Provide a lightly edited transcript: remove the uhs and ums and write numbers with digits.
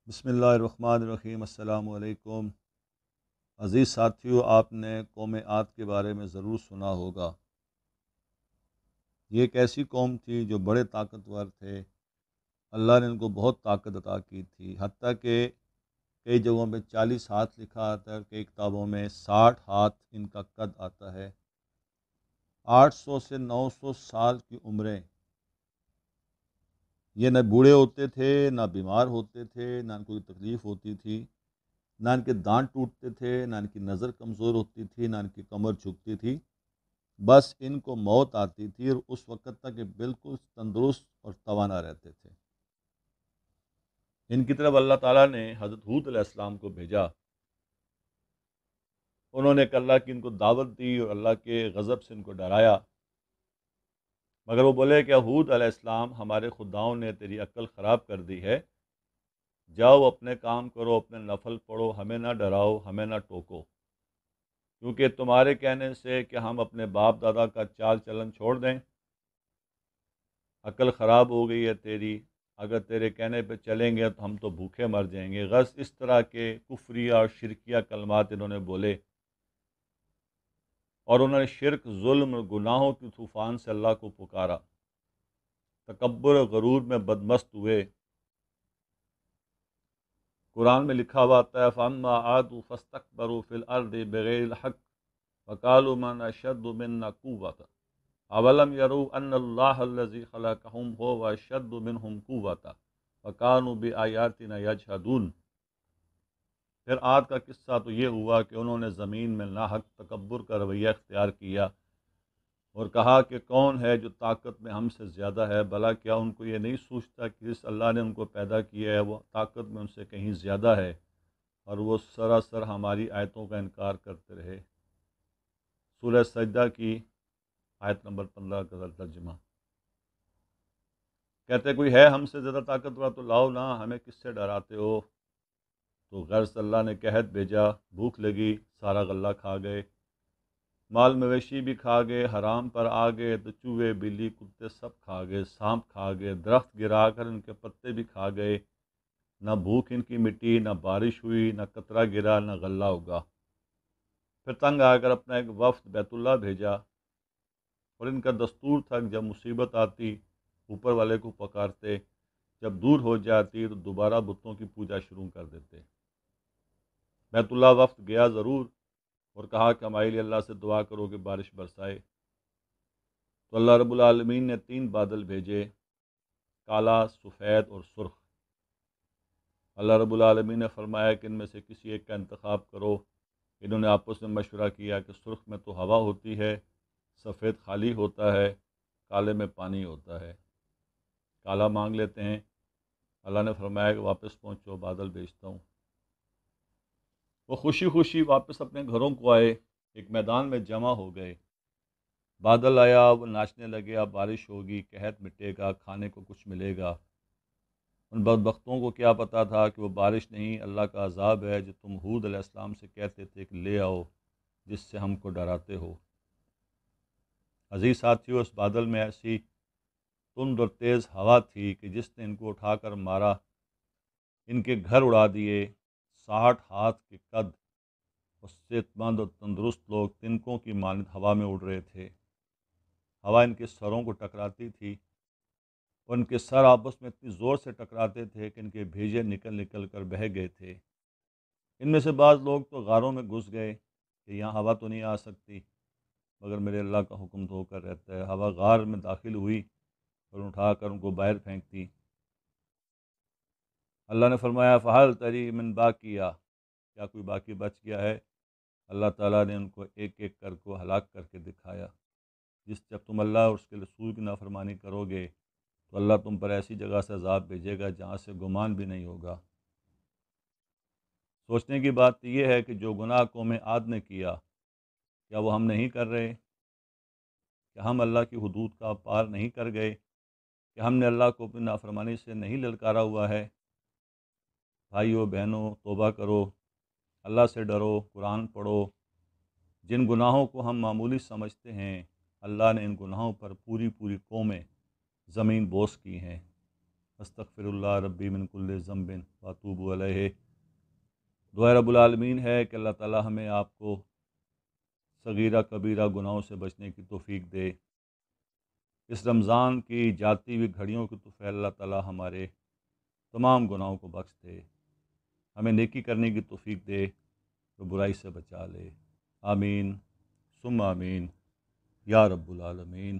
بسم اللہ الرحمن الرحیم۔ السلام علیکم عزیز ساتھیو، آپ نے قوم عاد کے بارے میں ضرور سنا ہوگا۔ یہ ایک ایسی قوم تھی جو بڑے طاقتور تھے۔ اللہ نے ان کو بہت طاقت عطا کی تھی، حتیٰ کہ کئی جگہوں میں 40 ہاتھ لکھا آتا ہے، کئی کتابوں میں 60 ہاتھ ان کا قد آتا ہے۔ 800 سے 900 سال کی عمریں۔ یہ نہ بوڑھے ہوتے تھے، نہ بیمار ہوتے تھے، نہ ان کو کوئی تکلیف ہوتی تھی، نہ ان کے دانت ٹوٹتے تھے، نہ ان کی نظر کمزور ہوتی تھی، نہ ان کی کمر جھکتی تھی۔ بس ان کو موت آتی تھی اور اس وقت تک یہ بالکل تندرست اور توانا رہتے تھے۔ ان کی طرف اللہ تعالیٰ نے حضرت ہود علیہ السلام کو بھیجا۔ انہوں نے اللہ کی ان کو دعوت دی اور اللہ کے غضب سے ان کو ڈرایا، مگر وہ بولے کہ ہود علیہ السلام، ہمارے خداؤں نے تیری عقل خراب کر دی ہے، جاؤ اپنے کام کرو، اپنے نفل پڑھو، ہمیں نہ ڈراؤ، ہمیں نہ ٹوکو، کیونکہ تمہارے کہنے سے کہ ہم اپنے باپ دادا کا چال چلن چھوڑ دیں، عقل خراب ہو گئی ہے تیری، اگر تیرے کہنے پہ چلیں گے تو ہم تو بھوکے مر جائیں گے۔ غص اس طرح کے کفریہ اور شرکیہ کلمات انہوں نے بولے، اور انہوں نے شرک، ظلم اور گناہوں کی طوفان سے اللہ کو پکارا، تکبر اور غرور میں بدمست ہوئے۔ قرآن میں لکھا ہوا آتا ہے فَأَمَّا عَادُوا فَاسْتَكْبَرُوا فِي الْأَرْضِ بِغَيْرِ الْحَقِّ وَقَالُوا مَنْ أَشَدُّ مِنَّا قُوَّةً أَوَلَمْ يَرَوْا أَنَّ اللَّهَ الَّذِي خَلَقَهُمْ هُوَ أَشَدُّ مِنْهُمْ قُوَّةً وَكَانُوا بِآيَاتِنَا يَجْحَدُونَ۔ پھر عاد کا قصہ تو یہ ہوا کہ انہوں نے زمین میں ناحق تکبر کا رویہ اختیار کیا اور کہا کہ کون ہے جو طاقت میں ہم سے زیادہ ہے، بھلا کیا ان کو یہ نہیں سوچتا کہ جس اللہ نے ان کو پیدا کیا ہے وہ طاقت میں ان سے کہیں زیادہ ہے، اور وہ سراسر ہماری آیتوں کا انکار کرتے رہے۔ سورہ سجدہ کی آیت نمبر 15 کا ترجمہ۔ کہتے کوئی ہے ہم سے زیادہ طاقتور تو لاؤ نا، ہمیں کس سے ڈراتے ہو؟ تو غرض اللہ نے قحط بھیجا، بھوک لگی، سارا غلہ کھا گئے، مال مویشی بھی کھا گئے، حرام پر آ گئے تو چوہے بلی کتے سب کھا گئے، سانپ کھا گئے، درخت گرا کر ان کے پتے بھی کھا گئے، نہ بھوک ان کی مٹی، نہ بارش ہوئی، نہ قطرہ گرا، نہ غلہ اگا۔ پھر تنگ آ کر اپنا ایک وفد بیت اللہ بھیجا، اور ان کا دستور تھا کہ جب مصیبت آتی اوپر والے کو پکارتے، جب دور ہو جاتی تو دوبارہ بتوں کی پوجا شروع کر دیتے۔ بیت اللہ وفد گیا ضرور، اور کہا کہ ہمارے لیے اللہ سے دعا کرو کہ بارش برسائے۔ تو اللہ رب العالمین نے 3 بادل بھیجے، کالا، سفید اور سرخ۔ اللہ رب العالمین نے فرمایا کہ ان میں سے کسی ایک کا انتخاب کرو۔ انہوں نے آپس میں مشورہ کیا کہ سرخ میں تو ہوا ہوتی ہے، سفید خالی ہوتا ہے، کالے میں پانی ہوتا ہے، کالا مانگ لیتے ہیں۔ اللہ نے فرمایا کہ واپس پہنچو، بادل بھیجتا ہوں۔ وہ خوشی خوشی واپس اپنے گھروں کو آئے، ایک میدان میں جمع ہو گئے۔ بادل آیا، وہ ناچنے لگے، اب بارش ہوگی، قحط مٹے گا، کھانے کو کچھ ملے گا۔ ان بدبختوں کو کیا پتہ تھا کہ وہ بارش نہیں، اللہ کا عذاب ہے جو تم ہود علیہ السلام سے کہتے تھے کہ لے آؤ، جس سے ہم کو ڈراتے ہو۔ عزیز ساتھیو، اس بادل میں ایسی تند اور تیز ہوا تھی کہ جس نے ان کو اٹھا کر مارا، ان کے گھر اڑا دیے۔ 60 ہاتھ کے قد اور صحت مند اور تندرست لوگ تنکوں کی مانند ہوا میں اڑ رہے تھے۔ ہوا ان کے سروں کو ٹکراتی تھی، اور ان کے سر آپس میں اتنی زور سے ٹکراتے تھے کہ ان کے بھیجے نکل نکل کر بہہ گئے تھے۔ ان میں سے بعض لوگ تو غاروں میں گھس گئے کہ یہاں ہوا تو نہیں آ سکتی، مگر میرے اللہ کا حکم تو ہو کر رہتا ہے۔ ہوا غار میں داخل ہوئی اور اٹھا کر ان کو باہر پھینکتی۔ اللہ نے فرمایا فَهَلْ تَرِی مِن باقیہ، کیا کوئی باقی بچ گیا ہے؟ اللہ تعالیٰ نے ان کو ایک ایک کر کو ہلاک کر کے دکھایا۔ جب تم اللہ اور اس کے رسول کی نافرمانی کرو گے تو اللہ تم پر ایسی جگہ سے عذاب بھیجے گا جہاں سے گمان بھی نہیں ہوگا۔ سوچنے کی بات یہ ہے کہ جو گناہ قوم عاد نے کیا، کیا وہ ہم نہیں کر رہے؟ کہ ہم اللہ کی حدود کا پار نہیں کر گئے؟ کہ ہم نے اللہ کو اپنی نافرمانی سے نہیں للکارا ہوا ہے؟ بھائیو بہنوں، توبہ کرو، اللہ سے ڈرو، قرآن پڑھو۔ جن گناہوں کو ہم معمولی سمجھتے ہیں، اللہ نے ان گناہوں پر پوری پوری قومیں زمین بوس کی ہیں۔ استغفر اللہ ربی من کل ذنب واتوب علیہ۔ دعا رب العالمین ہے کہ اللہ تعالی ہمیں آپ کو صغیرہ کبیرہ گناہوں سے بچنے کی توفیق دے۔ اس رمضان کی جاتی ہوئی گھڑیوں کی تو اللہ تعالی ہمارے تمام گناہوں کو بخش دے، ہمیں نیکی کرنے کی توفیق دے تو برائی سے بچا لے۔ آمین ثم آمین یا رب العالمین۔